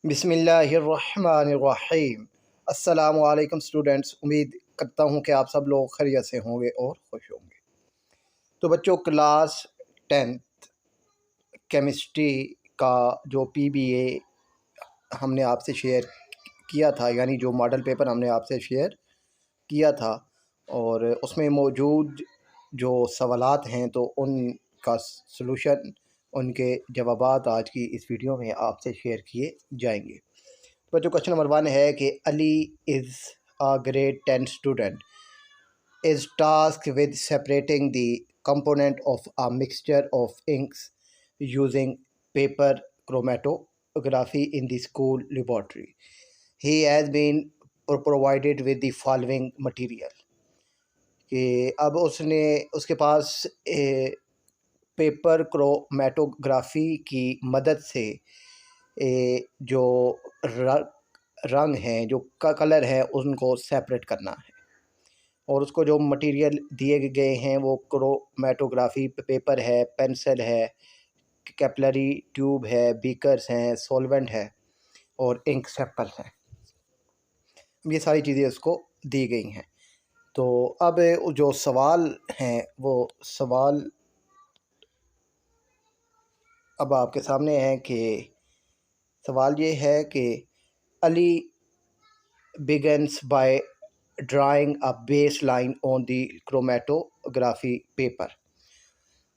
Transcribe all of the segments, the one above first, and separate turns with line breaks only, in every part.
बिस्मिल्लाहिर्रहमानिर्रहीम। अस्सलामु अलैकुम स्टूडेंट्स, उम्मीद करता हूँ कि आप सब लोग खैरियत से होंगे और खुश होंगे। तो बच्चों, क्लास 10th केमिस्ट्री का जो पीबीए हमने आपसे शेयर किया था, यानी जो मॉडल पेपर हमने आपसे शेयर किया था, और उसमें मौजूद जो सवालात हैं तो उनका सलूशन, उनके जवाबात आज की इस वीडियो में आपसे शेयर किए जाएंगे। बच्चों, क्वेश्चन नंबर 1 है कि Ali is a grade 10 student is tasked with separating the component of a mixture of inks using paper chromatography in the school laboratory. He has been provided with the following material. कि अब उसके पास paper chromatography की मदद से जो रंग हैं, जो कलर है, उनको सेपरेट करना है। और उसको जो मटेरियल दिए गए हैं वो क्रोमेटोग्राफी पेपर है, पेंसिल है, कैपिलरी ट्यूब है, बीकर्स हैं, सॉल्वेंट है और इंक सैंपल हैं। ये सारी चीज़ें उसको दी गई हैं। तो अब जो सवाल हैं वो सवाल अब आपके सामने है कि सवाल ये है कि Ali begins by drawing a baseline on the chromatography paper।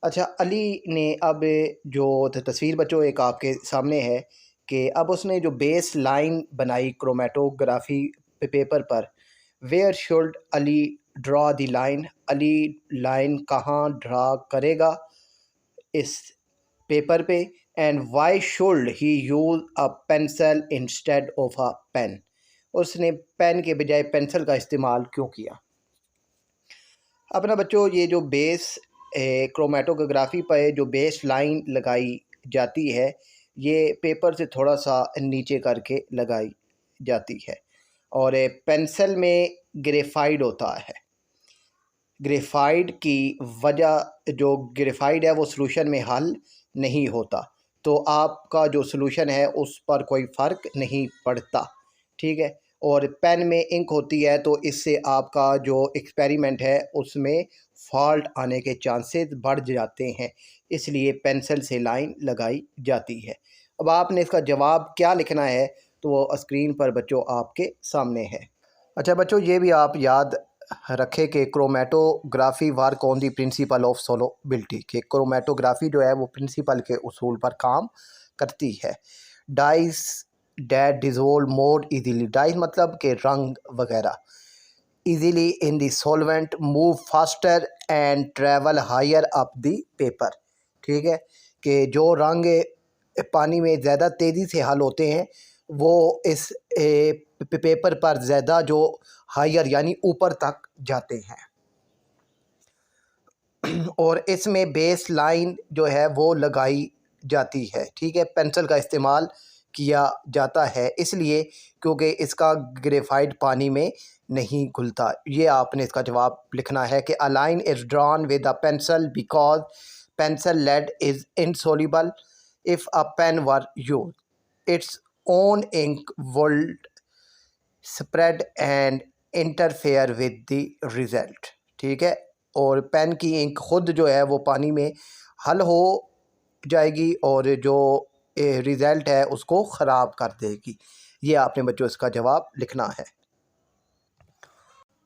अच्छा, अली ने अब जो तस्वीर बच्चों एक आपके सामने है कि अब उसने जो बेस लाइन बनाई क्रोमेटोग्राफी पेपर पर। Where should Ali draw the line, Ali line कहाँ ड्रा करेगा इस पेपर पे। And why should he use a pencil instead of a pen, उसने पेन के बजाय पेंसिल का इस्तेमाल क्यों किया। अपना बच्चों, ये जो बेस क्रोमेटोग्राफी पर जो बेस लाइन लगाई जाती है, ये पेपर से थोड़ा सा नीचे करके लगाई जाती है। और पेंसिल में ग्रेफाइड होता है। ग्रेफाइड की वजह, जो ग्रेफाइड है वो सॉल्यूशन में हल नहीं होता, तो आपका जो सॉल्यूशन है उस पर कोई फ़र्क नहीं पड़ता, ठीक है। और पेन में इंक होती है, तो इससे आपका जो एक्सपेरिमेंट है उसमें फॉल्ट आने के चांसेस बढ़ जाते हैं, इसलिए पेंसिल से लाइन लगाई जाती है। अब आपने इसका जवाब क्या लिखना है तो वो स्क्रीन पर बच्चों आपके सामने है। अच्छा बच्चों, ये भी आप याद रखें कि chromatography work on the principle of solubility, कि क्रोमेटोग्राफी जो है वो प्रिंसिपल के उसूल पर काम करती है। Dyes that dissolve more easily, dyes मतलब कि रंग वगैरह, easily in the solvent, move faster and travel higher up the paper, ठीक है। कि जो रंग पानी में ज़्यादा तेज़ी से हल होते हैं वो इस पेपर पर ज़्यादा जो हायर यानी ऊपर तक जाते हैं। और इसमें बेस लाइन जो है वो लगाई जाती है, ठीक है। पेंसिल का इस्तेमाल किया जाता है इसलिए क्योंकि इसका ग्रेफाइट पानी में नहीं घुलता। ये आपने इसका जवाब लिखना है कि a line is drawn with a pencil because pencil lead is insoluble if a pen were used its own ink would spread and interfere with the result, ठीक है। और पेन की इंक खुद जो है वो पानी में हल हो जाएगी और जो रिज़ल्ट है उसको ख़राब कर देगी। ये आपने बच्चों इसका जवाब लिखना है।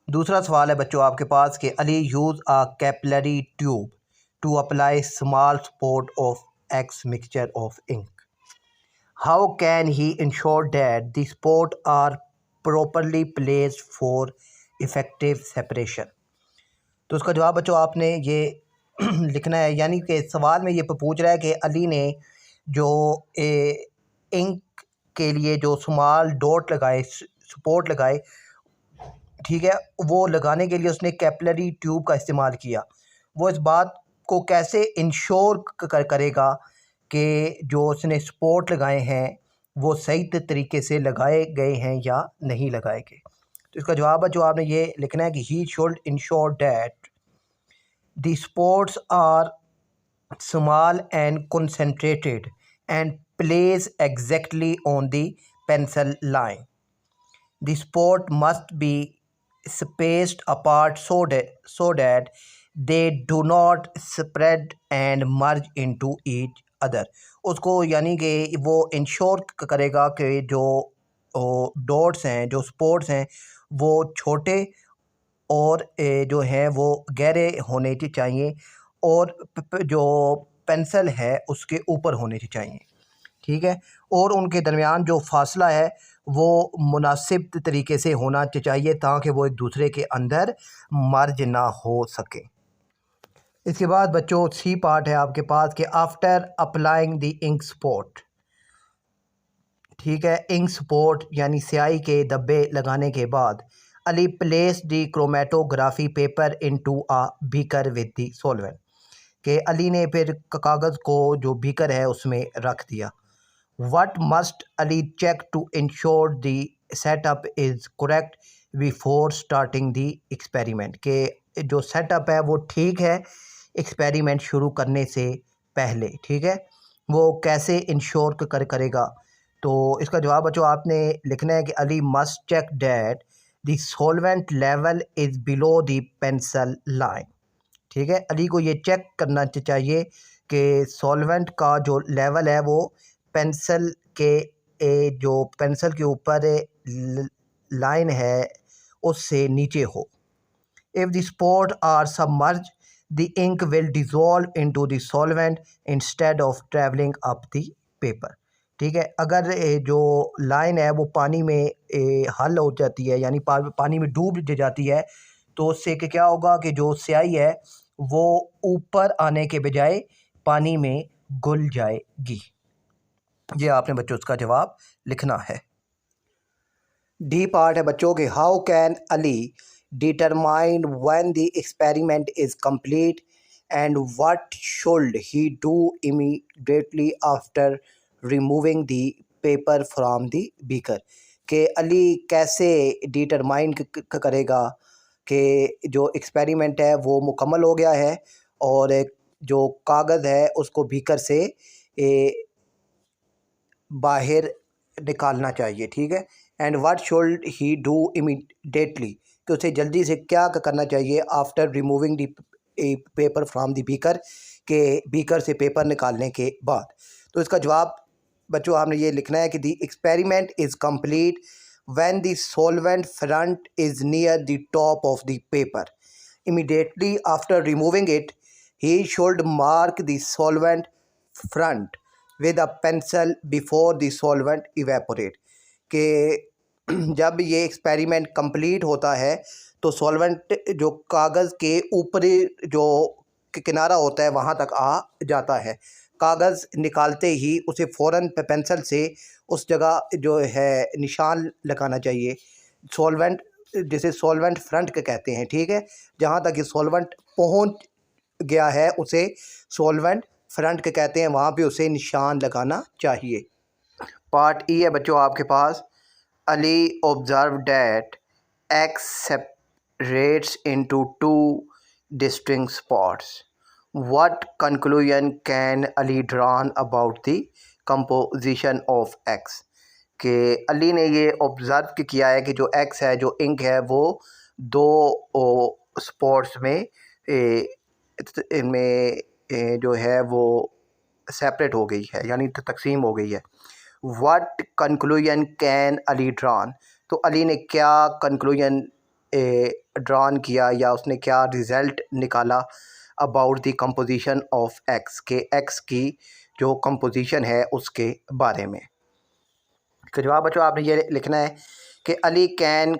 दूसरा सवाल है बच्चों आपके पास कि Ali use a capillary tube to apply small spot of X mixture of ink, how can he ensure that the spot are properly placed for effective separation. तो उसका जवाब बच्चों आपने ये लिखना है, यानी कि सवाल में ये पूछ रहा है कि अली ने जो इंक के लिए जो स्मॉल डॉट लगाए, स्पॉट लगाए, ठीक है, वो लगाने के लिए उसने कैपिलरी ट्यूब का इस्तेमाल किया। वो इस बात को कैसे इंश्योर करेगा कि जो उसने स्पॉट लगाए हैं वो सही तरीके से लगाए गए हैं या नहीं लगाए गए। तो इसका जवाब है जो आपने ये लिखना है कि he should ensure that the spots are small and concentrated and place exactly on the pencil line. The sport must be spaced apart so that they do not spread and merge into each other. उसको यानी कि वो ensure करेगा कि जो dots हैं, जो sports हैं, वो छोटे और जो है वो गहरे होने चाहिए और जो पेंसिल है उसके ऊपर होने चाहिए, ठीक है। और उनके दरमियान जो फासला है वो मुनासिब तरीके से होना चाहिए ताकि वो एक दूसरे के अंदर मर्ज ना हो सके। इसके बाद बच्चों सी पार्ट है आपके पास कि after applying the ink spot, ठीक है। इंक स्पॉट यानी स्याही के धब्बे लगाने के बाद Ali place the chromatography paper into a beaker with the solvent, कि अली ने फिर कागज़ को जो बीकर है उसमें रख दिया। What must Ali check to ensure the setup is correct before starting the experiment? कि जो सेटअप है वो ठीक है एक्सपेरिमेंट शुरू करने से पहले, ठीक है। वो कैसे इंश्योर करेगा? तो इसका जवाब बच्चों आपने लिखना है कि Ali must check that the solvent level is below the pencil line, ठीक है। अली को ये चेक करना चाहिए कि सॉल्वेंट का जो लेवल है वो पेंसिल के जो पेंसिल के ऊपर लाइन है उससे नीचे हो। If the spot are submerge the ink will dissolve into the solvent instead of travelling up the paper, ठीक है। अगर जो लाइन है वो पानी में हल हो जाती है यानी पानी में डूब जाती है तो उससे कि क्या होगा कि जो स्याही है वो ऊपर आने के बजाय पानी में घुल जाएगी। ये आपने बच्चों उसका जवाब लिखना है। डी पार्ट है बच्चों के how can Ali determine when the experiment is complete and what should he do immediately after removing the paper from the beaker, कि अली कैसे डिटरमाइन करेगा कि जो एक्सपेरिमेंट है वो मुकम्मल हो गया है और जो कागज़ है उसको बीकर से बाहर निकालना चाहिए, ठीक है। And what should he do immediately, कि उसे जल्दी से क्या करना चाहिए after removing the paper from the beaker, के बीकर से पेपर निकालने के बाद। तो इसका जवाब बच्चों आपने ये लिखना है कि the experiment is complete when the solvent front is near the top of the paper. Immediately after removing it, he should mark the solvent front with a pencil before the solvent evaporate, कि जब ये experiment complete होता है तो solvent जो कागज़ के ऊपरी जो किनारा होता है वहाँ तक आ जाता है। कागज़ निकालते ही उसे फ़ौरन पेंसिल से उस जगह जो है निशान लगाना चाहिए, सॉल्वेंट जिसे सॉल्वेंट फ्रंट के कहते हैं, ठीक है। जहाँ तक ये सॉल्वेंट पहुँच गया है उसे सॉल्वेंट फ्रंट के कहते हैं, वहाँ पे उसे निशान लगाना चाहिए। पार्ट ई है बच्चों आपके पास अली observe that X separates into two distinct spots. What conclusion can Ali drawn about the composition of X? कि अली ने ये ऑब्ज़र्व किया है कि जो X है, जो इंक है, वो दो स्पॉट्स में इनमें जो है वो सेपरेट हो गई है यानी तकसीम हो गई है। What conclusion can Ali drawn? तो अली ने क्या कंक्लूजन ड्रॉन किया या उसने क्या रिज़ल्ट निकाला about the composition of x, के एक्स की जो कंपोजिशन है उसके बारे में। तो जवाब बच्चों आपने ये लिखना है कि Ali can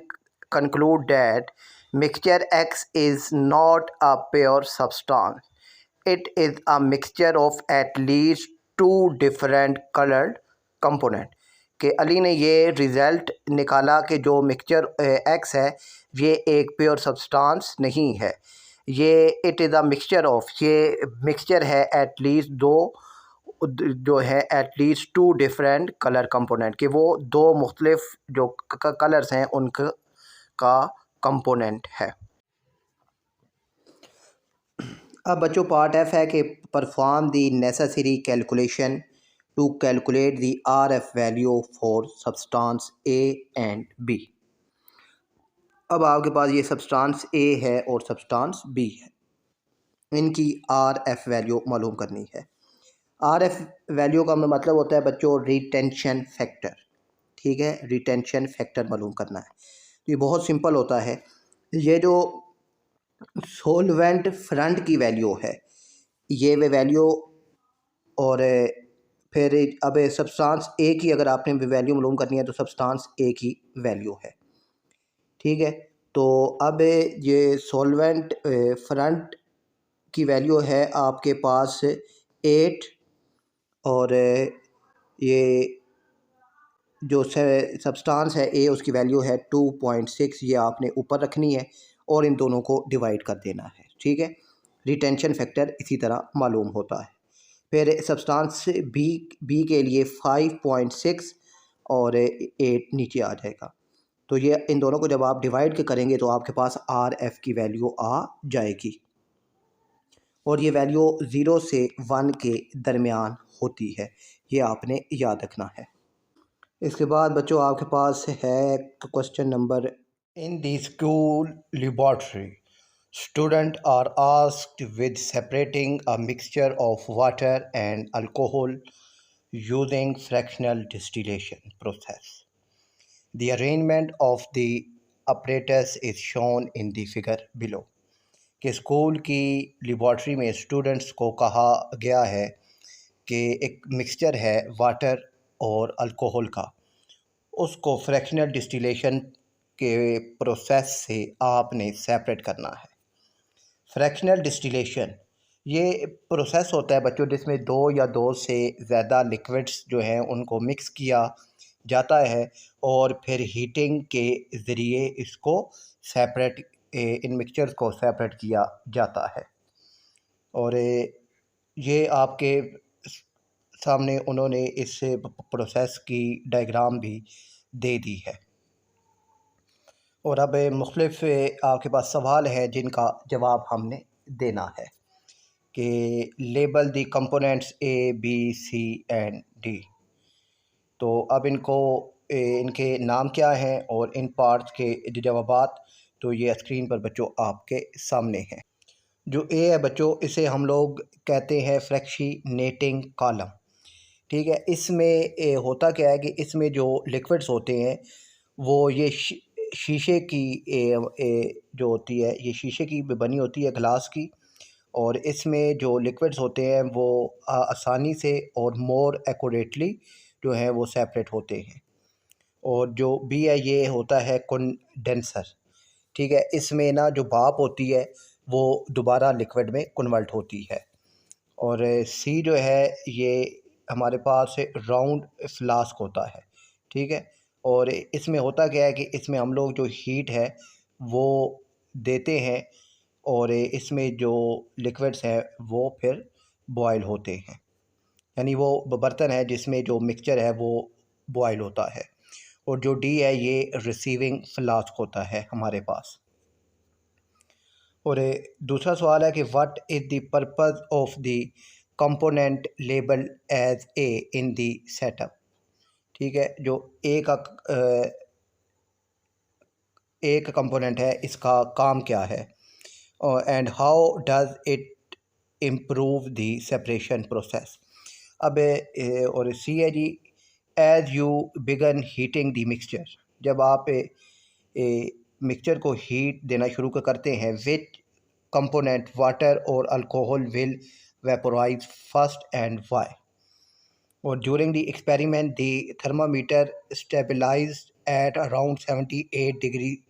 conclude that mixture X is not a pure substance, it is a mixture of at least two different coloured component, कि अली ने ये रिज़ल्ट निकाला कि जो मिक्सचर एक्स है ये एक प्योर सब्सटेंस नहीं है, ये it is a mixture of, ये मिक्सचर है एट लीस्ट दो जो है at least two different colour component, कि वो दो मुख्तलिफ जो कलर्स हैं उनका का कंपोनेंट है। अब बच्चों पार्ट एफ है कि perform the necessary calculation to calculate the RF value for substance A and B। अब आपके पास ये सब्सटेंस A है और सब्सटेंस B है, इनकी RF वैल्यू मालूम करनी है। RF वैल्यू का मतलब होता है बच्चों रिटेंशन फैक्टर, ठीक है, रिटेंशन फैक्टर मालूम करना है। तो ये बहुत सिंपल होता है। ये जो सोलवेंट फ्रंट की वैल्यू है, ये वे वैल्यू, और फिर अब सब्सटेंस ए की अगर आपने वैल्यू मालूम करनी है तो सब्सटेंस ए की वैल्यू है, ठीक है। तो अब ये सॉल्वेंट फ्रंट की वैल्यू है आपके पास 8, और ये जो सब्सटेंस है ए उसकी वैल्यू है 2.6। ये आपने ऊपर रखनी है और इन दोनों को डिवाइड कर देना है, ठीक है। रिटेंशन फैक्टर इसी तरह मालूम होता है। फिर सब्सटेंस बी के लिए 5.6 और 8 नीचे आ जाएगा। तो ये इन दोनों को जब आप डिवाइड करेंगे तो आपके पास RF की वैल्यू आ जाएगी, और ये वैल्यू 0 से 1 के दरमियान होती है, ये आपने याद रखना है। इसके बाद बच्चों आपके पास है question number, in the school laboratory students are asked with separating a mixture of water and alcohol using fractional distillation process. The arrangement of the apparatus is shown in the figure below। कि school की laboratory में students को कहा गया है कि एक mixture है वाटर और अल्कोहल का, उसको फ्रैक्शनल डिस्टिलेशन के प्रोसेस से आपने सेपरेट करना है। फ्रैक्शनल डिस्टिलेशन ये प्रोसेस होता है बच्चों जिसमें 2 या 2 से ज़्यादा लिक्विड्स जो हैं उनको मिक्स किया जाता है और फिर हीटिंग के ज़रिए इसको सेपरेट, इन मिक्सचर्स को सेपरेट किया जाता है। और ये आपके सामने उन्होंने इस प्रोसेस की डायग्राम भी दे दी है। और अब मुख्तलिफ आपके पास सवाल हैं जिनका जवाब हमने देना है कि label the components A B C and D। तो अब इनको इनके नाम क्या हैं और इन पार्ट्स के जवाबात तो ये स्क्रीन पर बच्चों आपके सामने हैं। जो A है बच्चों, इसे हम लोग कहते हैं फ्रैक्शनेटिंग कॉलम, ठीक है। इसमें होता क्या है कि इसमें जो लिक्विड्स होते हैं वो ये शीशे की जो होती है, ये शीशे की बनी होती है, ग्लास की, और इसमें जो लिक्विड्स होते हैं वो आसानी से और मोर एक्यूरेटली जो है वो सेपरेट होते हैं। और जो बी है ये होता है कंडेंसर, ठीक है। इसमें ना जो भाप होती है वो दोबारा लिक्विड में कन्वर्ट होती है। और सी जो है ये हमारे पास राउंड फ्लास्क होता है, ठीक है। और इसमें होता क्या है कि इसमें हम लोग जो हीट है वो देते हैं और इसमें जो लिक्विड्स हैं वो फिर बॉयल होते हैं, यानी वो बर्तन है जिसमें जो मिक्सचर है वो बॉयल होता है। और जो डी है ये रिसीविंग फ्लास्क होता है हमारे पास। और दूसरा सवाल है कि what is the purpose of the component label as A in the setup, ठीक है। जो एक कंपोनेंट है इसका काम क्या है, and how does it improve the separation process. अब और सी है जी, as you begin heating the mixture, जब आप मिक्सचर को हीट देना शुरू करते हैं, विच कंपोनेंट वाटर और alcohol will vaporise first and why. और during the experiment the thermometer stabilised at around 78 degree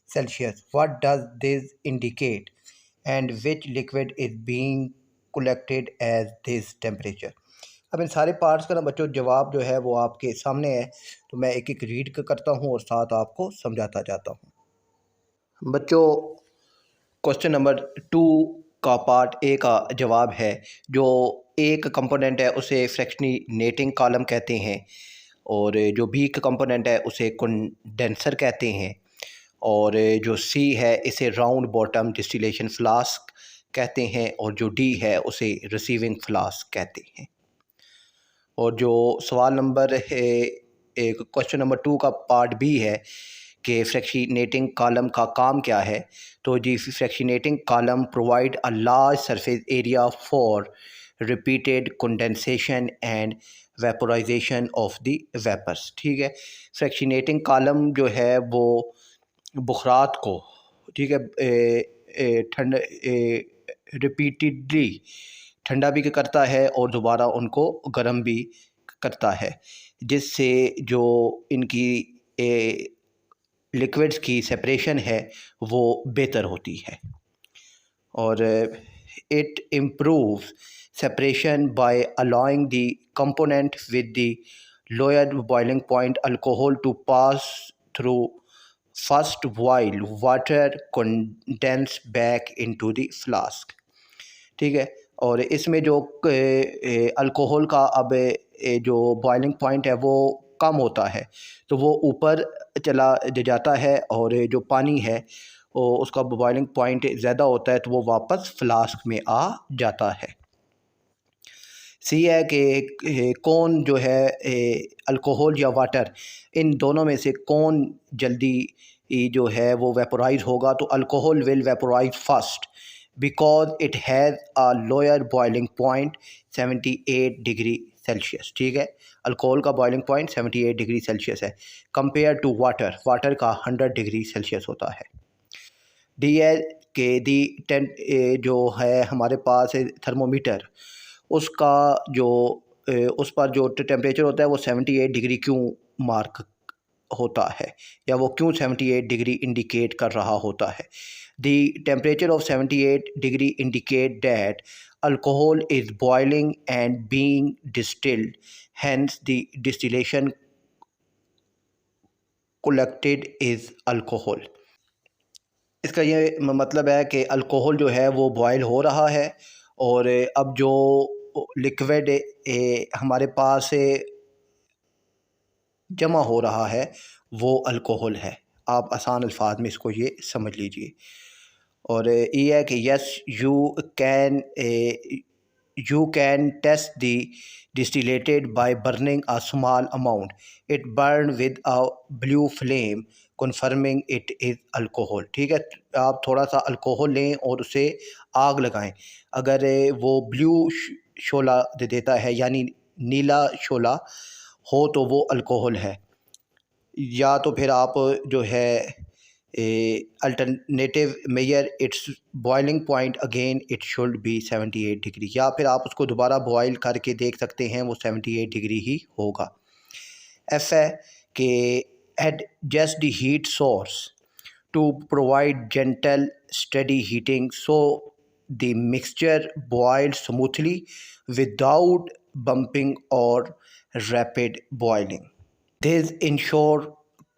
Celsius. What does this indicate, and which liquid is being collected as this temperature? अब इन सारे parts का ना बच्चों जवाब जो है वो आपके सामने है, तो मैं एक एक रीड करता हूँ और साथ आपको समझाता जाता हूँ। बच्चों क्वेश्चन नंबर 2 का पार्ट ए का जवाब है, जो एक कंपोनेंट है उसे फ्रैक्शनेटिंग कॉलम कहते हैं, और जो बी का कंपोनेंट है उसे कंडेंसर कहते हैं, और जो सी है इसे राउंड बॉटम डिस्टिलेशन फ्लास्क कहते हैं, और जो डी है उसे रिसीविंग फ्लास्क कहते हैं। और जो सवाल नंबर एक क्वेश्चन नंबर 2 का पार्ट बी है कि फ्रैक्शनेटिंग कॉलम का काम क्या है। तो जी fractionating column provide a large surface area for repeated condensation and vaporisation of the vapours. ठीक है, फ्रैक्शनेटिंग कॉलम जो है वो बुखारात को, ठीक है, ठंड रिपीटेडली ठंडा भी करता है और दोबारा उनको गर्म भी करता है, जिससे जो इनकी लिक्विड्स की सेपरेशन है वो बेहतर होती है। और it improves separation by allowing the component with the lower boiling point alcohol to pass through first while water condense back into the flask। ठीक है, और इसमें जो अल्कोहल का अब जो बॉइलिंग पॉइंट है वो कम होता है तो वो ऊपर चला जाता है, और जो पानी है वो उसका बॉइलिंग पॉइंट ज़्यादा होता है तो वो वापस फ्लास्क में आ जाता है। सी है कि कौन जो है अल्कोहल या वाटर, इन दोनों में से कौन जल्दी जो है वो वेपोराइज होगा। तो alcohol will vaporise first because it has a lower boiling point 78 degree Celsius. ठीक है, अल्कोहल का बॉइलिंग पॉइंट 78 डिग्री सेल्सियस है कंपेयर टू वाटर, वाटर का 100 डिग्री सेल्सियस होता है। डी है कि दी जो है हमारे पास थर्मोमीटर, उसका जो उस पर जो टेम्परेचर होता है वो 78 डिग्री क्यों मार्क होता है, या वो क्यों 78 डिग्री इंडिकेट कर रहा होता है। The temperature of 78 degree indicate that alcohol is boiling and being distilled, hence the distillation collected is alcohol. इसका ये मतलब है कि अल्कोहल जो है वो बॉयल हो रहा है, और अब जो लिक्विड हमारे पास जमा हो रहा है वो अल्कोहल है। आप आसान अल्फाज में इसको ये समझ लीजिए। और ये है कि yes you can test the distillated by burning a small amount, it burn with a blue flame confirming it is alcohol। ठीक है, आप थोड़ा सा अल्कोहल लें और उसे आग लगाएं, अगर वो ब्लू शोला दे देता है यानी नीला शोला हो तो वो अल्कोहल है। या तो फिर आप जो है alternative measure its boiling point again it should be 78 degree, या फिर आप उसको दोबारा बॉयल करके देख सकते हैं, वो 78 डिग्री ही होगा। एफ है कि adjust the heat source to provide gentle steady heating so the mixture boiled smoothly without bumping और rapid boiling. This ensure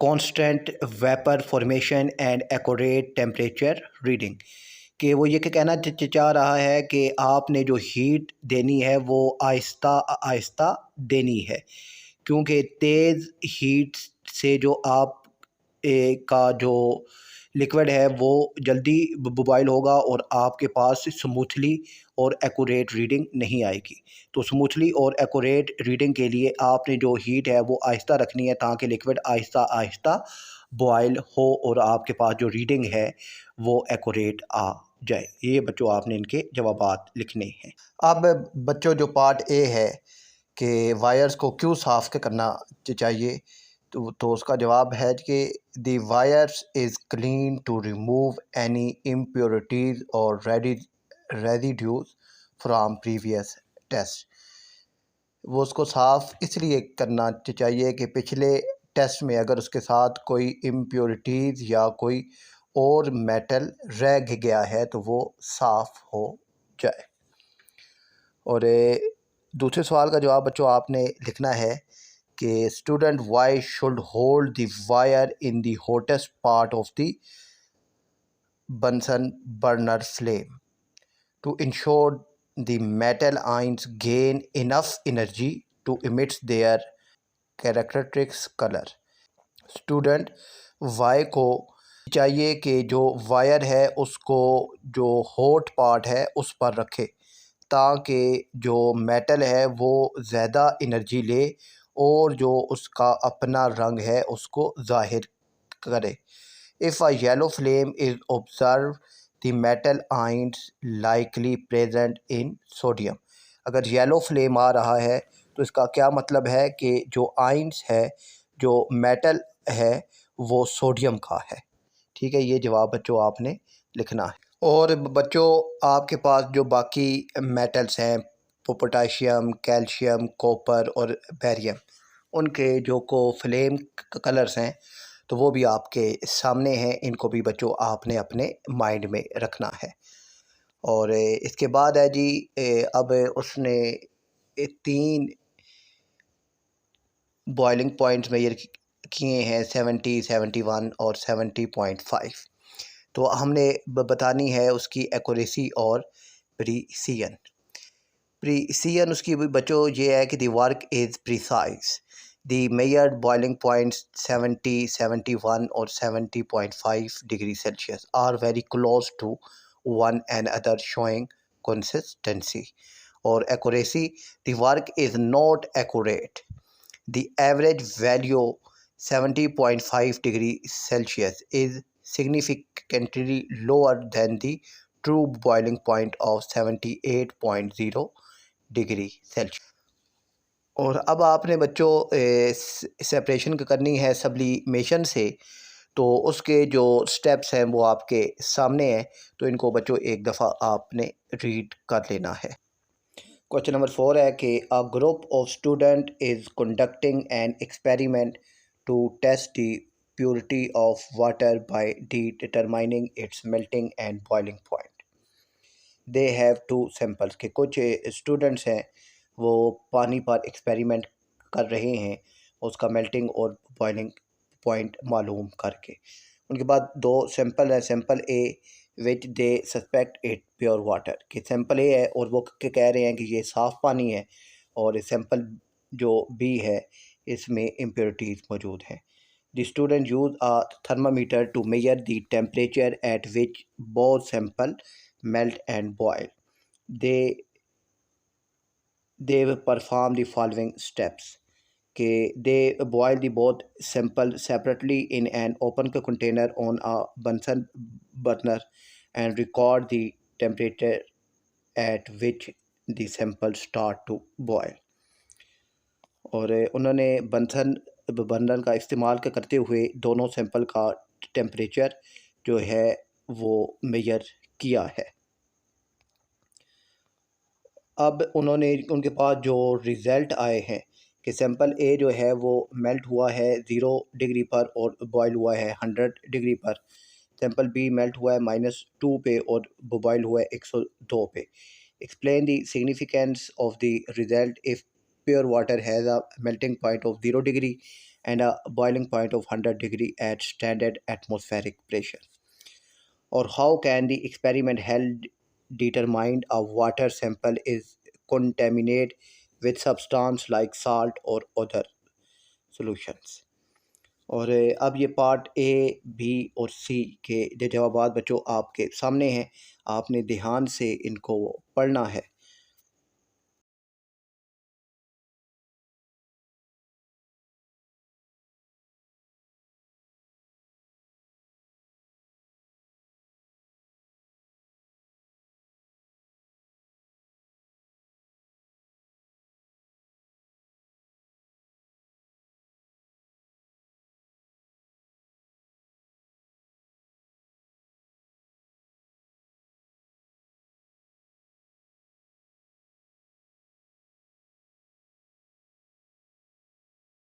constant vapor formation and accurate temperature reading। कि वो ये कहना चाह रहा है कि आपने जो हीट देनी है वो आहिस्ता आहिस्ता देनी है, क्योंकि तेज़ हीट से जो आप का जो लिक्विड है वो जल्दी बॉयल होगा और आपके पास स्मूथली और एक्यूरेट रीडिंग नहीं आएगी। तो स्मूथली और एक्यूरेट रीडिंग के लिए आपने जो हीट है वो आहिस्ता रखनी है ताकि लिक्विड आहिस्ता आहिस्ता बॉयल हो और आपके पास जो रीडिंग है वो एक्यूरेट आ जाए। ये बच्चों आपने इनके जवाबात लिखने हैं। अब बच्चों जो पार्ट ए है कि वायर्स को क्यों साफ़ करना चाहिए, तो उसका जवाब है कि the wires is clean to remove any impurities और रेजिड्यूज फ्राम प्रीवियस टेस्ट। वो उसको साफ़ इसलिए करना चाहिए कि पिछले टेस्ट में अगर उसके साथ कोई इम्प्योरिटीज़ या कोई और मेटल रह गया है तो वो साफ़ हो जाए। और दूसरे सवाल का जवाब बच्चों आपने लिखना है कि student Y should hold the wire in the hottest part of the Bunsen burner flame to ensure the metal ions gain enough energy to emits their characteristics colour. Student Y को चाहिए कि जो वायर है उसको जो hot part है उस पर रखे ताकि जो मेटल है वो ज़्यादा एनर्जी ले और जो उसका अपना रंग है उसको ज़ाहिर करे। If a yellow flame is observe the metal ions likely present in sodium. अगर येलो फ्लेम आ रहा है तो इसका क्या मतलब है कि जो आयंस है, जो मेटल है, वो सोडियम का है। ठीक है, ये जवाब बच्चों आपने लिखना है। और बच्चों आपके पास जो बाकी मेटल्स हैं, पोटाशियम, कैल्शियम, कॉपर और बेरियम, उनके जो को फ्लेम कलर्स हैं तो वो भी आपके सामने हैं। इनको भी बच्चों आपने अपने माइंड में रखना है। और इसके बाद है जी, अब उसने 3 बॉइलिंग पॉइंट्स मेजर किए हैं, 70, 71 और 70.5। तो हमने बतानी है उसकी एक्यूरेसी और प्रिसीजन। प्रिसीजन उसकी भी बच्चों ये है कि the work is precise. The measured boiling points 70, 71 और 70.5 degree Celsius are very close to one and other showing consistency. और accuracy, the work is not accurate. The average value 70.5 degree Celsius is significantly lower than the true boiling point of 78.0 degree Celsius. और अब आपने बच्चों separation करनी है sublimation से, तो उसके जो स्टेप्स हैं वो आपके सामने हैं। तो इनको बच्चों एक दफ़ा आपने रीड कर लेना है। क्वेश्चन नंबर 4 है कि a group of student is conducting an experiment to test the purity of water by determining its melting and boiling point. They have two samples के कुछ स्टूडेंट्स हैं वो पानी पर एक्सपेरिमेंट कर रहे हैं उसका मेल्टिंग और बॉइलिंग पॉइंट मालूम करके। उनके बाद 2 सैंपल हैं। Sample A which they suspect it pure water, कि सैंपल ए है और वो कह रहे हैं कि ये साफ़ पानी है, और सैंपल जो बी है इसमें इम्प्योरिटीज़ मौजूद हैं। The student use a thermometer to measure the temperature at which both sample melt and boil. They perform the following steps. कि they boil the both sample separately in an open container on a Bunsen burner and record the temperature at which the sample start to boil. और उन्होंने Bunsen burner का इस्तेमाल करते हुए दोनों sample का temperature जो है वो मेजर किया है। अब उनके पास जो रिज़ल्ट आए हैं कि सैंपल ए जो है वो मेल्ट हुआ है 0 डिग्री पर और बॉयल हुआ है 100 डिग्री पर। सैंपल बी मेल्ट हुआ है -2 पे और बॉयल हुआ है 102 पे। Explain the significance of the result if pure water has a melting point of 0 degree and a boiling point of 100 degree at standard atmospheric pressure. Or how can the experiment held determine a water sample is contaminated with substance like salt or other solutions। और अब ये part A B और सी के जो जवाब बच्चों आपके सामने हैं, आपने ध्यान से इनको पढ़ना है।